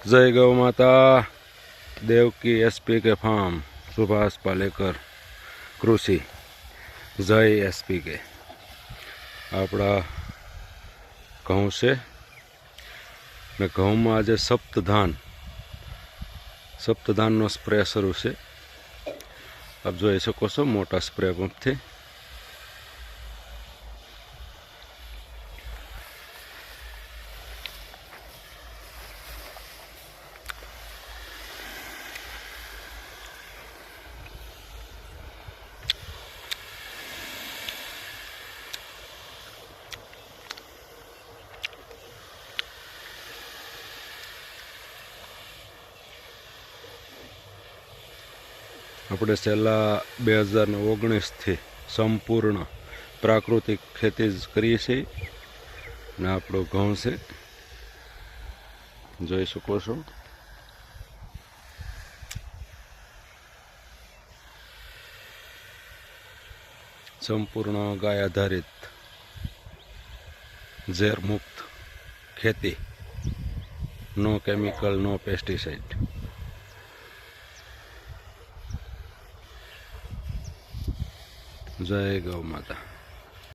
जय गौ माता। देवकी एसपी के फार्म सुभाष पालेकर कृषि। जय एसपी के अपना घऊँ से ने घऊँ में आज सप्तधान स्प्रे शुरू से आप જોઈ શકો છો મોટા સ્પ્રે પંપથી। આપણે છેલ્લા 2019 થી સંપૂર્ણ પ્રાકૃતિક ખેતી જ કરીએ છીએ ને આપણો ઘઉં છે જોઈ શકો છો। સંપૂર્ણ ગાય આધારિત ઝેર મુક્ત ખેતી, નો કેમિકલ, નો પેસ્ટિસાઇડ। जय गौ माता।